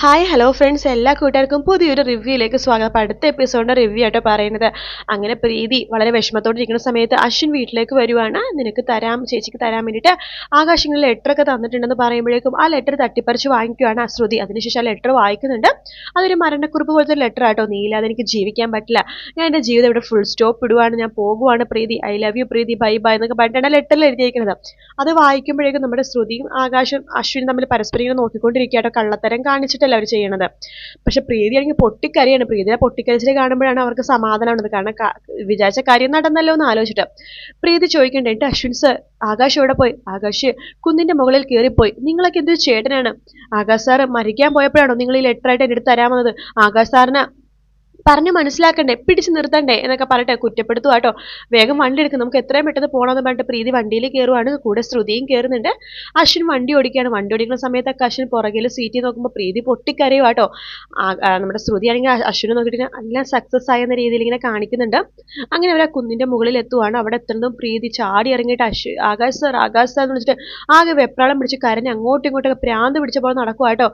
Hi hello friends, എല്ലാ കൂട്ടുകാർക്കും പുതിയൊരു റിവ്യൂയിലേക്ക് സ്വാഗതം. അപ്പോൾ അടുത്ത എപ്പിസോഡിൻ്റെ റിവ്യൂ ആയിട്ടോ പറയുന്നത്. അങ്ങനെ പ്രീതി വളരെ വിഷമത്തോടെ ഇരിക്കുന്ന സമയത്ത് അശ്വിൻ വീട്ടിലേക്ക് വരുവാണ്. നിനക്ക് തരാം, ചേച്ചിക്ക് തരാൻ വേണ്ടിയിട്ട് ആകാശങ്ങളിൽ ലെറ്ററൊക്കെ തന്നിട്ടുണ്ടെന്ന് പറയുമ്പോഴേക്കും ആ ലെറ്റർ തട്ടിപ്പറിച്ച് വാങ്ങിക്കുകയാണ് ശ്രുതി. അതിനുശേഷം ആ ലെറ്റർ വായിക്കുന്നുണ്ട്. അതൊരു മരണക്കുറിപ്പ് പോലത്തെ ലെറ്റർ ആട്ടോ. നീ ഇല്ലാതെ എനിക്ക് ജീവിക്കാൻ പറ്റില്ല, ഞാൻ എൻ്റെ ജീവിതം ഇവിടെ ഫുൾ സ്റ്റോപ്പ് ഇടുവാണ്, ഞാൻ പോകുവാണ് Preethi, I love you Preethi, bye bye എന്നൊക്കെ പറഞ്ഞിട്ടാണ് ലെറ്ററിൽ എഴുതിയിരിക്കുന്നത്. അത് വായിക്കുമ്പോഴേക്കും നമ്മുടെ ശ്രുതിയും ആകാശം അശ്വിനും തമ്മിൽ പരസ്പരം ഇങ്ങനെ നോക്കിക്കൊണ്ടിരിക്കുകയാട്ടോ. കള്ളത്തരം കാണിച്ചിട്ടല്ല അവർ ചെയ്യണത്. പക്ഷെ പ്രീതിയാണെങ്കിൽ പൊട്ടിക്കരയാണ്. പ്രീതിയെ പൊട്ടിക്കരച്ചിൽ കാണുമ്പോഴാണ് അവർക്ക് സമാധാനമാണത്. കാരണം വിചാരിച്ച കാര്യം നടന്നല്ലോ എന്ന് ആലോചിച്ചിട്ട് പ്രീതി ചോദിക്കണ്ടേ, എന്നിട്ട് അശ്വിൻ സർ ആകാശ് എവിടെ പോയി? ആകാശ് കുന്നിന്റെ മുകളിൽ കയറിപ്പോയി. നിങ്ങളൊക്കെ എന്തൊരു ചേട്ടനാണ്? ആകാശ് സാറ് മരിക്കാൻ പോയപ്പോഴാണോ നിങ്ങൾ ഈ ലെറ്ററായിട്ട് എൻ്റെ അടുത്ത് തരാമെന്നത്? ആകാശ് സാറിന് പറഞ്ഞു മനസ്സിലാക്കണ്ടേ, പിടിച്ചു നിർത്തണ്ടേ എന്നൊക്കെ പറഞ്ഞിട്ട് കുറ്റപ്പെടുത്തുക കേട്ടോ. വേഗം വണ്ടി എടുക്കും, നമുക്ക് എത്രയും പെട്ടെന്ന് പോകണമെന്ന് പറഞ്ഞിട്ട് പ്രീതി വണ്ടിയിൽ കയറുവാണ്. കൂടെ ശ്രുതിയും കയറുന്നുണ്ട്. അശ്വിൻ വണ്ടി ഓടിക്കുകയാണ്. വണ്ടി ഓടിക്കുന്ന സമയത്തൊക്കെ അശ്വിൻ പുറകിൽ സീറ്റിൽ നോക്കുമ്പോൾ പ്രീതി പൊട്ടിക്കരയും കേട്ടോ. നമ്മുടെ ശ്രുതി ആണെങ്കിൽ അശ്വിനെ നോക്കിയിട്ട് എല്ലാം സക്സസ് ആയെന്ന രീതിയിൽ ഇങ്ങനെ കാണിക്കുന്നുണ്ട്. അങ്ങനെ അവർ ആ കുന്നിന്റെ മുകളിൽ എത്തുവാണ്. അവിടെ എത്തുന്നതും പ്രീതി ചാടി ഇറങ്ങിയിട്ട് ആകാശ് സാർ എന്ന് വിളിച്ചിട്ട് ആകെ വെപ്രാളം പിടിച്ച് കരഞ്ഞ് അങ്ങോട്ടും ഇങ്ങോട്ടൊക്കെ പ്രാന്ത് പിടിച്ച പോലെ നടക്കുക കേട്ടോ.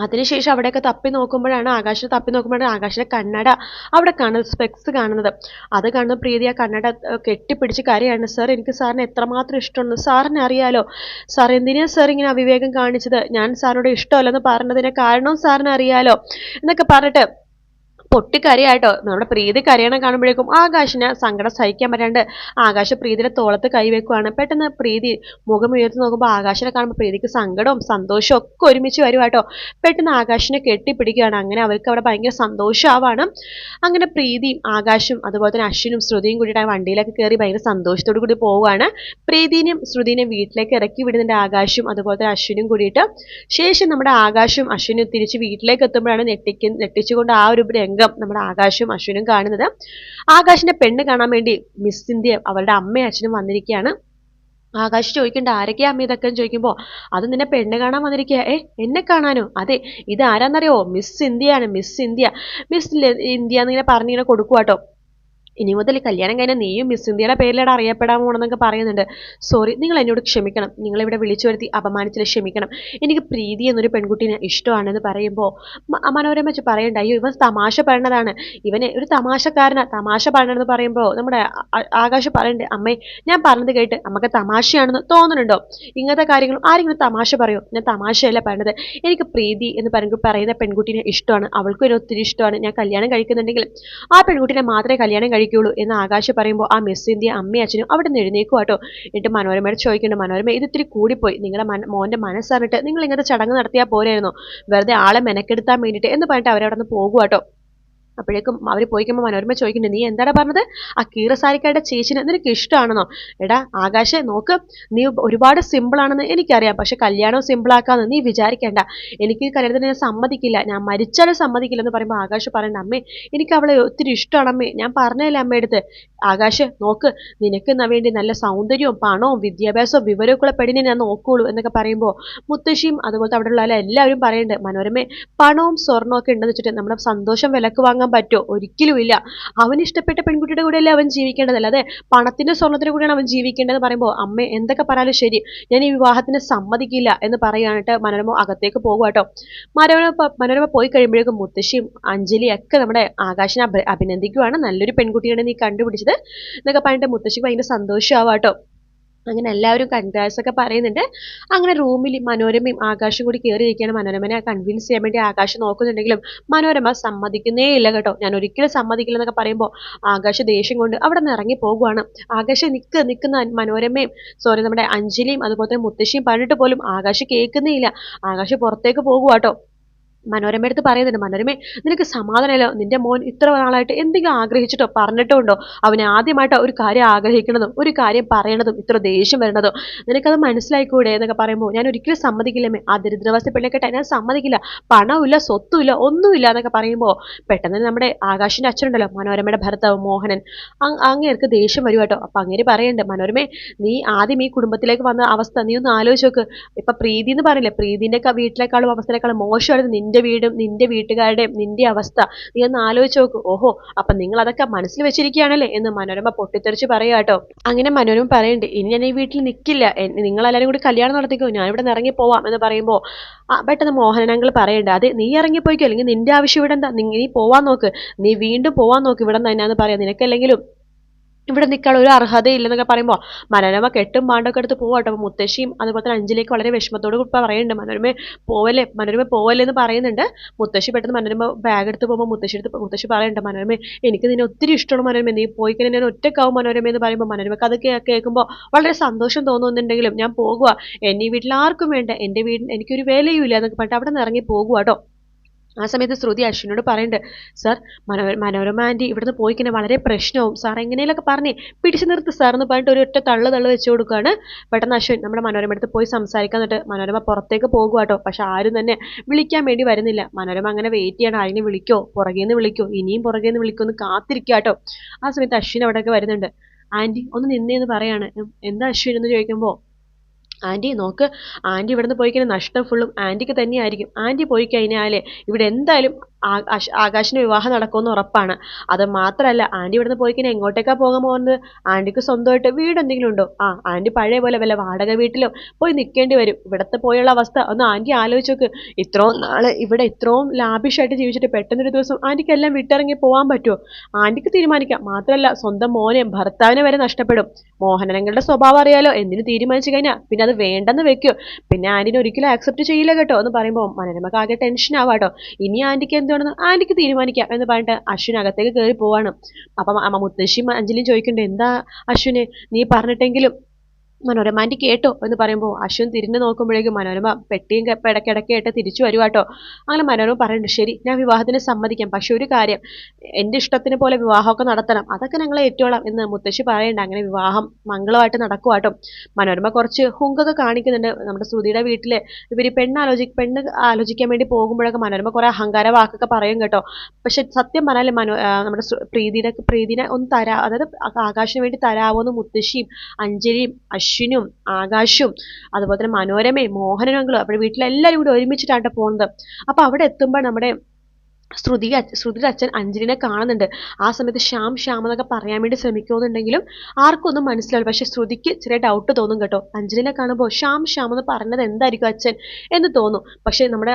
അതിനുശേഷം അവിടെയൊക്കെ തപ്പി നോക്കുമ്പോഴാണ് ആകാശിന്റെ കണ്ണട അവിടെ കാണുന്നത്, സ്പെക്സ് കാണുന്നത്. അത് കാണുന്ന പ്രീതി ആ കണ്ണട കെട്ടിപ്പിടിച്ച് കരയാണ്. സാർ, എനിക്ക് സാറിന് എത്രമാത്രം ഇഷ്ടമാണ് സാറിന് അറിയാലോ. സാർ എന്തിനാ സാർ ഇങ്ങനെ അവിവേകം കാണിച്ചത്? ഞാൻ സാറിനോട് ഇഷ്ടമല്ലെന്ന് പറഞ്ഞതിന്റെ കാരണം സാറിന് അറിയാലോ എന്നൊക്കെ പറഞ്ഞിട്ട് പൊട്ടിക്കരയാട്ടോ. നമ്മുടെ പ്രീതി കരയണം കാണുമ്പോഴേക്കും ആകാശിന് സങ്കടം സഹിക്കാൻ പറ്റാണ്ട് ആകാശ് പ്രീതിയുടെ തോളത്ത് കൈവെക്കുവാണ്. പെട്ടെന്ന് പ്രീതി മുഖം ഉയർത്തി നോക്കുമ്പോൾ ആകാശിനെ കാണുമ്പോൾ പ്രീതിക്ക് സങ്കടവും സന്തോഷവും ഒക്കെ ഒരുമിച്ച് വരുവാട്ടോ. പെട്ടെന്ന് ആകാശിനെ കെട്ടിപ്പിടിക്കുകയാണ്. അങ്ങനെ അവർക്ക് അവിടെ ഭയങ്കര സന്തോഷമാവാണ്. അങ്ങനെ പ്രീതിയും ആകാശും അതുപോലെ തന്നെ അശ്വിനും ശ്രുതിയും കൂടിയിട്ട് വണ്ടിയിലൊക്കെ കയറി ഭയങ്കര സന്തോഷത്തോടു കൂടി പോവുകയാണ്. പ്രീതിനെയും ശ്രുതിനെയും വീട്ടിലേക്ക് ഇറക്കി വിടുന്നുണ്ട് ആകാശും അതുപോലെ തന്നെ അശ്വിനും കൂടിയിട്ട്. ശേഷം നമ്മുടെ ആകാശും അശ്വിനും തിരിച്ച് വീട്ടിലേക്ക് എത്തുമ്പോഴാണ് ഞെട്ടിച്ചുകൊണ്ട് ആ ഒരു രംഗം നമ്മുടെ ആകാശും അശ്വിനും കാണുന്നത്. ആകാശിന്റെ പെണ്ണ് കാണാൻ വേണ്ടി മിസ് ഇന്ത്യ അവരുടെ അമ്മയും അച്ഛനും വന്നിരിക്കുകയാണ്. ആകാശ് ചോദിക്കണ്ട ആരൊക്കെയാ അമ്മ ഇതൊക്കെ ചോദിക്കുമ്പോൾ അത് നിന്നെ പെണ്ണ് കാണാൻ വന്നിരിക്കുക. എന്നെ കാണാനോ? അതെ, ഇത് ആരാന്നറിയോ? മിസ് ഇന്ത്യയാണ്, മിസ് ഇന്ത്യ എന്നിങ്ങനെ പറഞ്ഞിങ്ങനെ കൊടുക്കുവാട്ടോ. ഇനി മുതൽ കല്യാണം കഴിഞ്ഞാൽ നീയും മിസ് ഇന്ത്യയുടെ പേരിലാണ് അറിയപ്പെടാൻ പോകണമെന്നൊക്കെ പറയുന്നുണ്ട്. സോറി, നിങ്ങൾ എന്നോട് ക്ഷമിക്കണം, നിങ്ങളിവിടെ വിളിച്ചു വരുത്തി അപമാനിച്ചതിൽ ക്ഷമിക്കണം. എനിക്ക് പ്രീതി എന്നൊരു പെൺകുട്ടീനെ ഇഷ്ടമാണെന്ന് പറയുമ്പോൾ മനോരമ വെച്ച് പറയണ്ട, അയ്യോ ഇവൻ തമാശ പറയണതാണ്, ഇവനെ ഒരു തമാശ പറയണമെന്ന് പറയുമ്പോൾ നമ്മുടെ ആകാശ് പറയണ്ടേ, അമ്മേ ഞാൻ പറഞ്ഞത് കേട്ട് നമുക്ക് തമാശയാണെന്ന് തോന്നുന്നുണ്ടോ? ഇങ്ങനത്തെ കാര്യങ്ങൾ ആരെങ്കിലും തമാശ പറയോ? ഞാൻ തമാശയല്ല പറഞ്ഞത്. എനിക്ക് പ്രീതി എന്ന് പറയുന്ന പെൺകുട്ടീനെ ഇഷ്ടമാണ്, അവൾക്കും എന്നെ ഒത്തിരി ഇഷ്ടമാണ്. ഞാൻ കല്യാണം കഴിക്കുന്നുണ്ടെങ്കിൽ ആ പെൺകുട്ടീനെ മാത്രമേ കല്യാണം കഴിക്കുള്ളൂ എന്ന് ആകാശ് പറയുമ്പോൾ ആ മിസ് ഇന്ത്യ അമ്മയും അച്ഛനും അവിടെ നിന്ന് എഴുന്നേക്കും കേട്ടോ. എന്നിട്ട് മനോരമയോട് ചോദിക്കേണ്ട, മനോരമ ഇത് ഇത്തിരി കൂടിപ്പോയി, നിങ്ങളുടെ മോന്റെ മനസ്സറിഞ്ഞിട്ട് നിങ്ങൾ ഇങ്ങനത്തെ ചടങ്ങ് നടത്തിയാൽ പോരായിരുന്നോ? വെറുതെ ആളെ മെനക്കെടുത്താൻ വേണ്ടിയിട്ട് എന്ന് പറഞ്ഞിട്ട് അവരവിടെ നിന്ന് പോകുക കേട്ടോ. അപ്പോഴേക്കും അവർ പോയിക്കുമ്പോൾ മനോരമ ചോദിക്കുന്നുണ്ട്, നീ എന്താണ് പറഞ്ഞത്? ആ കീറസാരിക്കാരുടെ ചേച്ചിനെ നിനക്ക് ഇഷ്ടമാണെന്നോ? എടാ ആകാശെ നോക്ക്, നീ ഒരുപാട് സിമ്പിളാണെന്ന് എനിക്കറിയാം, പക്ഷെ കല്യാണം സിമ്പിളാക്കാന്ന് നീ വിചാരിക്കേണ്ട. എനിക്ക് കല്യാണത്തിന് ഞാൻ സമ്മതിക്കില്ല, ഞാൻ മരിച്ചാലും സമ്മതിക്കില്ല എന്ന് പറയുമ്പോൾ ആകാശ് പറയണ്ട, അമ്മേ എനിക്ക് അവളെ ഒത്തിരി ഇഷ്ടമാണ് അമ്മേ, ഞാൻ പറഞ്ഞതല്ലേ അമ്മയെടുത്ത്. ആകാശ് നോക്ക്, നിനക്ക് വേണ്ടി നല്ല സൗന്ദര്യവും പണവും വിദ്യാഭ്യാസവും വിവരമൊക്കെ ഉള്ള പെണ്ണിനെ ഞാൻ നോക്കുള്ളൂ എന്നൊക്കെ പറയുമ്പോൾ മുത്തശ്ശിയും അതുപോലത്തെ അവിടെയുള്ള എല്ലാവരും പറയുന്നുണ്ട്, മനോരമേ പണവും സ്വർണ്ണവും ഒക്കെ ഉണ്ടെന്ന് വെച്ചിട്ട് നമ്മുടെ സന്തോഷം വിലക്ക് വാങ്ങാൻ പറ്റോ? ഒരിക്കലും ഇല്ല. അവന് ഇഷ്ടപ്പെട്ട പെൺകുട്ടിയുടെ കൂടെയല്ലേ അവൻ ജീവിക്കേണ്ടതല്ല, അതെ പണത്തിന്റെ സ്വർണ്ണത്തിന്റെ കൂടെയാണ് അവൻ ജീവിക്കേണ്ടത് പറയുമ്പോൾ അമ്മ എന്തൊക്കെ പറയാലും ശരി, ഞാൻ ഈ വിവാഹത്തിന് സമ്മതിക്കില്ല എന്ന് പറയാനിട്ട് മനോരമ അകത്തേക്ക് പോകുക കേട്ടോ. മനോരമ പോയി കഴിയുമ്പോഴേക്കും മുത്തശ്ശിയും അഞ്ജലിയും ഒക്കെ നമ്മുടെ ആകാശിനെ അഭിനന്ദിക്കുവാണ്, നല്ലൊരു പെൺകുട്ടിയാണ് നീ കണ്ടുപിടിച്ചത് എന്നൊക്കെ പറഞ്ഞിട്ട് മുത്തശ്ശിക്ക് ഭയങ്കര സന്തോഷമാവാട്ടോ. അങ്ങനെ എല്ലാവരും കൺഗ്രാറ്റ്സ് ഒക്കെ പറയുന്നുണ്ട്. അങ്ങനെ റൂമിൽ മനോരമയും ആകാശും കൂടി കയറിയിരിക്കുകയാണ്. മനോരമനെ കൺവിൻസ് ചെയ്യാൻ വേണ്ടി ആകാശം നോക്കുന്നുണ്ടെങ്കിലും മനോരമ സമ്മതിക്കുന്നേ ഇല്ല കേട്ടോ. ഞാൻ ഒരിക്കലും സമ്മതിക്കില്ല എന്നൊക്കെ പറയുമ്പോൾ ആകാശ് ദേഷ്യം കൊണ്ട് അവിടെ നിന്ന് ഇറങ്ങി പോകുവാണ്. ആകാശ് നിൽക്കുന്ന മനോരമയും നമ്മുടെ അഞ്ജലിയും അതുപോലെ മുത്തശ്ശിയും പറഞ്ഞിട്ട് പോലും ആകാശ് കേൾക്കുന്നേ ഇല്ല. ആകാശ് പുറത്തേക്ക് പോകുവാട്ടോ. മനോരമ എടുത്ത് പറയുന്നുണ്ട്, മനോരമേ നിനക്ക് സമാധാനമല്ലോ, നിന്റെ മോൻ ഇത്ര നാളായിട്ട് എന്തെങ്കിലും ആഗ്രഹിച്ചിട്ടോ പറഞ്ഞിട്ടോ ഉണ്ടോ? അവന് ആദ്യമായിട്ട് ഒരു കാര്യം ആഗ്രഹിക്കുന്നതും ഒരു കാര്യം പറയണതും ഇത്ര ദേഷ്യം വരണതും നിനക്കത് മനസ്സിലായിക്കൂടെ എന്നൊക്കെ പറയുമ്പോൾ ഞാൻ ഒരിക്കലും സമ്മതിക്കില്ലമ്മേ, ആ ദരിദ്രവാസി പെണ്ണെക്കെട്ടെ ഞാൻ സമ്മതിക്കില്ല, പണമില്ല സ്വത്തുമില്ല ഒന്നുമില്ല എന്നൊക്കെ പറയുമ്പോൾ പെട്ടെന്ന് നമ്മുടെ ആകാശിന്റെ അച്ഛനുണ്ടല്ലോ മനോരമയുടെ ഭർത്താവ് മോഹനൻ, അങ്ങേർക്ക് ദേഷ്യം വരും കേട്ടോ. അപ്പൊ അങ്ങേര് പറയുന്നുണ്ട്, മനോരമേ നീ ആദ്യം ഈ കുടുംബത്തിലേക്ക് വന്ന അവസ്ഥ നീ ഒന്ന് ആലോചിച്ച് നോക്ക്. ഇപ്പൊ പ്രീതി എന്ന് പറയില്ലേ, പ്രീതിന്റെ വീട്ടിലേക്കാളും അവസ്ഥയിലേക്കാളും മോശമായിരുന്നു നിന്റെ നിന്റെ വീടും നിന്റെ വീട്ടുകാരുടെയും നിന്റെ അവസ്ഥ നീ ഒന്ന് ആലോചിച്ച് നോക്ക്. ഓഹോ, അപ്പൊ നിങ്ങൾ അതൊക്കെ മനസ്സിൽ വെച്ചിരിക്കുകയാണല്ലേ എന്ന് മനോരമ പൊട്ടിത്തെറിച്ച് പറയാ കേട്ടോ. അങ്ങനെ മനോരമ പറയുന്നുണ്ട്, ഇനി ഞാൻ ഈ വീട്ടിൽ നിൽക്കില്ല, നിങ്ങൾ എല്ലാവരും കൂടി കല്യാണം നടത്തിക്കോ, ഞാൻ ഇവിടെ നിന്ന് ഇറങ്ങി പോവാം എന്ന് പറയുമ്പോൾ പെട്ടെന്ന് മോഹനങ്ങൾ പറയുന്നുണ്ട്, അത് നീ ഇറങ്ങിപ്പോയിക്കോ, അല്ലെങ്കിൽ നിന്റെ ആവശ്യം ഇവിടെ എന്താ, നീ പോവാൻ നോക്ക്, നീ വീണ്ടും പോവാൻ നോക്ക് ഇവിടെ തന്നെയാന്ന് പറയാം, നിനക്കല്ലെങ്കിലും ഇവിടെ നിൽക്കാൻ ഒരു അർഹതയില്ലെന്നൊക്കെ പറയുമ്പോൾ മനോരമ കെട്ടും പാണ്ടൊക്കെ എടുത്ത് പോവാട്ടോ. അപ്പോൾ മുത്തശ്ശിയും അതുപോലെ തന്നെ അഞ്ജലിക്ക് വളരെ വിഷമത്തോട് പറയുന്നുണ്ട്, മനോരമ പോവല്ലേ എന്ന് പറയുന്നുണ്ട്. മുത്തശ്ശി പെട്ടെന്ന് മനോരമ ബാഗ് എടുത്ത് പോകുമ്പോൾ മുത്തശ്ശി പറയുന്നുണ്ട്, മനോരമ എനിക്ക് നിന്നെ ഒത്തിരി ഇഷ്ടമാണ് മനോരമ, നീ പോയി കഴിഞ്ഞാൽ ഞാൻ ഒറ്റക്കാവും മനോരമ എന്ന് പറയുമ്പോൾ മനോരമക്ക് അത് കേൾക്കുമ്പോൾ വളരെ സന്തോഷം തോന്നുന്നുണ്ടെങ്കിലും ഞാൻ പോകുക, എന്നെ ഈ വീട്ടിൽ ആർക്കും വേണ്ട, എൻ്റെ വീട്ടിൽ എനിക്കൊരു വിലയും ഇല്ല എന്നൊക്കെ പറഞ്ഞിട്ട് അവിടെ നിന്ന് ഇറങ്ങി പോകുക കേട്ടോ. ആ സമയത്ത് ശ്രുതി അശ്വിനോട് പറയുന്നുണ്ട്, സാർ മനോരമ ആൻറ്റി ഇവിടുന്ന് പോയി കഴിഞ്ഞാൽ വളരെ പ്രശ്നവും, സാർ എങ്ങനെയൊക്കെ പറഞ്ഞേ പിടിച്ചു നിർത്ത് സാർ എന്ന് പറഞ്ഞിട്ട് ഒരു ഒറ്റ തള്ളു വെച്ച് കൊടുക്കുകയാണ്. പെട്ടെന്ന് അശ്വിൻ നമ്മുടെ മനോരമ അടുത്ത് പോയി സംസാരിക്കാൻ എന്നിട്ട് മനോരമ പുറത്തേക്ക് പോകുക കേട്ടോ. പക്ഷെ ആരും തന്നെ വിളിക്കാൻ വേണ്ടി വരുന്നില്ല. മനോരമ അങ്ങനെ വെയിറ്റ് ചെയ്യണം, ആരെങ്കിലും വിളിക്കോ, പുറകേന്ന് വിളിക്കോ, ഇനിയും പുറകേന്ന് വിളിക്കോ എന്ന് കാത്തിരിക്കുക കേട്ടോ. ആ സമയത്ത് അശ്വിൻ അവിടെയൊക്കെ വരുന്നുണ്ട്. ആൻറ്റി ഒന്ന് നിന്നേന്ന് പറയാണ്. എന്താ അശ്വിൻ എന്ന് ചോദിക്കുമ്പോൾ, ആൻറ്റി നോക്ക്, ആൻറ്റി ഇവിടുന്ന് പോയി കഴിഞ്ഞാൽ നഷ്ടം ഫുള്ളും ആൻറ്റിക്ക് തന്നെയായിരിക്കും. ആൻറ്റി പോയി കഴിഞ്ഞാൽ ഇവിടെ എന്തായാലും ആകാശിന് വിവാഹം നടക്കുമെന്ന് ഉറപ്പാണ്. അത് മാത്രമല്ല ആൻറ്റി ഇവിടുന്ന് പോയി കഴിഞ്ഞാൽ എങ്ങോട്ടേക്കാണ് പോകാൻ പോകുന്നത്, ആൻറ്റിക്ക് സ്വന്തമായിട്ട് വീട് എന്തെങ്കിലും ഉണ്ടോ? ആൻറ്റി പഴയ പോലെ വല്ല വാടക വീട്ടിലോ പോയി നിൽക്കേണ്ടി വരും. ഇവിടുത്തെ പോയുള്ള അവസ്ഥ ഒന്ന് ആൻറ്റി ആലോചിച്ച് നോക്ക്. ഇത്രയും നാള് ഇവിടെ ഇത്രയും ലാഭിഷായിട്ട് ജീവിച്ചിട്ട് പെട്ടെന്നൊരു ദിവസം ആൻറ്റിക്ക് എല്ലാം വിട്ടിറങ്ങി പോകാൻ പറ്റുമോ? ആൻറ്റിക്ക് തീരുമാനിക്കാം. മാത്രമല്ല സ്വന്തം മോനെ ഭർത്താവിനെ വരെ നഷ്ടപ്പെടും. മോഹനങ്ങളുടെ സ്വഭാവം അറിയാലോ, എന്തിനു തീരുമാനിച്ചു കഴിഞ്ഞാൽ പിന്നെ അത് വേണ്ടെന്ന് വെക്കോ, പിന്നെ ആൻറ്റിനെ ഒരിക്കലും ആക്സെപ്റ്റ് ചെയ്യില്ല കേട്ടോ എന്ന് പറയുമ്പോൾ മനോരമക്ക് ആകെ ടെൻഷൻ ആവാട്ടോ. ഇനി ആൻറ്റിക്ക് എന്താണെന്ന് ആൻറ്റിക്ക് തീരുമാനിക്കാം എന്ന് പറഞ്ഞിട്ട് അശ്വിൻ അകത്തേക്ക് കയറി പോവാണ്. അപ്പം മുത്തശ്ശിയും അഞ്ജലിയും ചോദിക്കണ്ടേ, എന്താ അശ്വിനെ നീ പറഞ്ഞിട്ടെങ്കിലും മനോരമ ആൻറ്റി കേട്ടോ എന്ന് പറയുമ്പോൾ അശ്വിൻ തിരിഞ്ഞു നോക്കുമ്പോഴേക്കും മനോരമ പെട്ടിയും ഇടയ്ക്കിടയ്ക്കായിട്ട് തിരിച്ചു വരുവാട്ടോ. അങ്ങനെ മനോരമ പറയുന്നുണ്ട്, ശരി ഞാൻ വിവാഹത്തിന് സമ്മതിക്കാം, പക്ഷെ ഒരു കാര്യം, എൻ്റെ ഇഷ്ടത്തിന് പോലെ വിവാഹമൊക്കെ നടത്തണം, അതൊക്കെ ഞങ്ങൾ ഏറ്റുകൊള്ളാം എന്ന് മുത്തശ്ശി പറയണ്ട. അങ്ങനെ വിവാഹം മംഗളമായിട്ട് നടക്കുവാട്ടോ. മനോരമ കുറച്ച് ഹുങ്കൊക്കെ കാണിക്കുന്നുണ്ട്. നമ്മുടെ ശ്രുതിയുടെ വീട്ടില് ഇവർ പെണ്ണ് ആലോചിക്കാൻ വേണ്ടി പോകുമ്പോഴൊക്കെ മനോരമ കുറെ അഹങ്കാര വാക്കൊക്കെ പറയും കേട്ടോ. പക്ഷെ സത്യം പറഞ്ഞാൽ നമ്മുടെ പ്രീതിനെ ഒന്ന് അതായത് ആകാശിന് വേണ്ടി തരാവോ എന്ന് മുത്തശ്ശിയും അഞ്ജലിയും അശ്വിനും ആകാശും അതുപോലെ തന്നെ മനോരമയും മോഹനങ്ങളും അവിടെ വീട്ടിലെല്ലാവരും കൂടി ഒരുമിച്ചിട്ടാണ് പോകുന്നത്. അപ്പൊ അവിടെ എത്തുമ്പോൾ നമ്മുടെ ശ്രുതിയുടെ അച്ഛൻ അഞ്ജലിനെ കാണുന്നുണ്ട്. ആ സമയത്ത് ശ്യാം എന്നൊക്കെ പറയാൻ വേണ്ടി ശ്രമിക്കുന്നുണ്ടെങ്കിലും ആർക്കും ഒന്നും മനസ്സിലാവില്ല. പക്ഷെ ശ്രുതിക്ക് ചെറിയ ഡൗട്ട് തോന്നും കേട്ടോ. അഞ്ജലിനെ കാണുമ്പോൾ ശ്യാം എന്ന് പറഞ്ഞത് എന്തായിരിക്കും അച്ഛൻ എന്ന് തോന്നും. പക്ഷെ നമ്മുടെ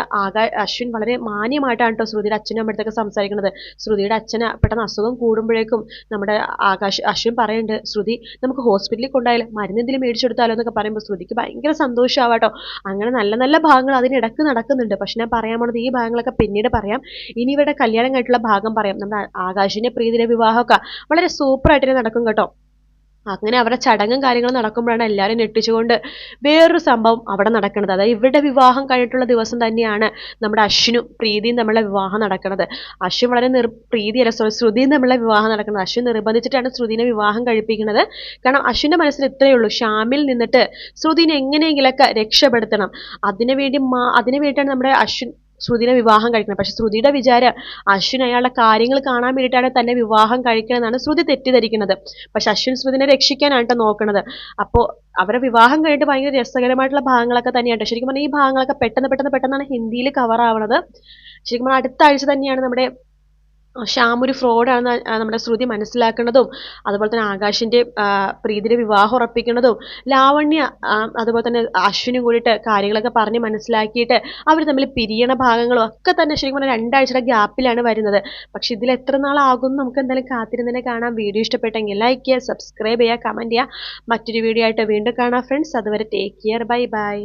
അശ്വിൻ വളരെ മാന്യമായിട്ടാണ് കേട്ടോ ശ്രുതിയുടെ അച്ഛനും അമ്മയടുത്തൊക്കെ സംസാരിക്കുന്നത്. ശ്രുതിയുടെ അച്ഛന് പെട്ടെന്ന് അസുഖം കൂടുമ്പോഴേക്കും നമ്മുടെ അശ്വിൻ പറയുന്നുണ്ട്, ശ്രുതി നമുക്ക് ഹോസ്പിറ്റലിൽ കൊണ്ടായാലും മരുന്ന് എന്തെങ്കിലും മേടിച്ചെടുത്താലോ എന്നൊക്കെ പറയുമ്പോൾ ശ്രുതിക്ക് ഭയങ്കര സന്തോഷമാവാട്ടോ. അങ്ങനെ നല്ല നല്ല ഭാഗങ്ങൾ അതിനിടക്ക് നടക്കുന്നുണ്ട്. പക്ഷെ ഞാൻ പറയാൻ പോണത് ഈ ഭാഗങ്ങളൊക്കെ പിന്നീട് പറയാം. ഇനി ഇവരുടെ കല്യാണം കഴിഞ്ഞിട്ടുള്ള ഭാഗം പറയാം. നമ്മുടെ ആകാശിന്റെ പ്രീതിയുടെ വിവാഹമൊക്കെ വളരെ സൂപ്പറായിട്ട് തന്നെ നടക്കും കേട്ടോ. അങ്ങനെ അവരുടെ ചടങ്ങും കാര്യങ്ങളും നടക്കുമ്പോഴാണ് എല്ലാവരും ഞെട്ടിച്ചുകൊണ്ട് വേറൊരു സംഭവം അവിടെ നടക്കുന്നത്. അതായത് ഇവരുടെ വിവാഹം കഴിഞ്ഞിട്ടുള്ള ദിവസം തന്നെയാണ് നമ്മുടെ അശ്വിനും പ്രീതിയും തമ്മിലുള്ള വിവാഹം നടക്കുന്നത്. അശ്വിൻ വളരെ ശ്രുതിയും തമ്മിലുള്ള വിവാഹം നടക്കുന്നത്. അശ്വിൻ നിർബന്ധിച്ചിട്ടാണ് ശ്രുതിനെ വിവാഹം കഴിപ്പിക്കുന്നത്. കാരണം അശ്വിന്റെ മനസ്സിൽ ഇത്രയേ ഉള്ളൂ, ശ്യാമിൽ നിന്നിട്ട് ശ്രുതിനെ എങ്ങനെയെങ്കിലൊക്കെ രക്ഷപ്പെടുത്തണം. അതിനുവേണ്ടിയാണ് നമ്മുടെ അശ്വിൻ ശ്രുതിനെ വിവാഹം കഴിക്കുന്നത്. പക്ഷെ ശ്രുതിയുടെ വിചാരം അശ്വിൻ അയാളുടെ കാര്യങ്ങൾ കാണാൻ വേണ്ടിയിട്ടാണ് തന്നെ വിവാഹം കഴിക്കണമെന്നാണ് ശ്രുതി തെറ്റിദ്ധരിക്കുന്നത്. പക്ഷെ അശ്വിൻ ശ്രുതിനെ രക്ഷിക്കാനാണ് നോക്കുന്നത്. അപ്പോൾ അവരെ വിവാഹം കഴിഞ്ഞിട്ട് ഭയങ്കര രസകരമായിട്ടുള്ള ഭാഗങ്ങളൊക്കെ തന്നെയാണ്. ശരിക്കും പറഞ്ഞാൽ ഈ ഭാഗങ്ങളൊക്കെ പെട്ടെന്നാണ് ഹിന്ദിയിൽ കവർ ആവണത്. ശരിക്കും പറഞ്ഞാൽ അടുത്ത ആഴ്ച തന്നെയാണ് നമ്മുടെ ശ്യാം ഒരു ഫ്രോഡാണെന്ന് നമ്മുടെ ശ്രുതി മനസ്സിലാക്കുന്നതും അതുപോലെ തന്നെ ആകാശിന്റെ പ്രീതിയുടെ വിവാഹം ഉറപ്പിക്കുന്നതും ലാവണ്യ അതുപോലെ തന്നെ അശ്വിനും കൂടിയിട്ട് കാര്യങ്ങളൊക്കെ പറഞ്ഞ് മനസ്സിലാക്കിയിട്ട് അവർ തമ്മിൽ പിരിയണ ഭാഗങ്ങളും ഒക്കെ തന്നെ ശരിക്കും പറഞ്ഞാൽ 2 ആഴ്ചയുടെ ഗ്യാപ്പിലാണ് വരുന്നത്. പക്ഷെ ഇതിൽ എത്ര നാളാകും നമുക്ക് എന്തായാലും കാത്തിരുന്നതിനെ കാണാം. വീഡിയോ ഇഷ്ടപ്പെട്ടെങ്കിൽ ലൈക്ക് ചെയ്യുക, സബ്സ്ക്രൈബ് ചെയ്യുക, കമന്റ് ചെയ്യുക. മറ്റൊരു വീഡിയോ ആയിട്ട് വീണ്ടും കാണാം ഫ്രണ്ട്സ്. അതുവരെ ടേക്ക് കെയർ, ബൈ ബൈ.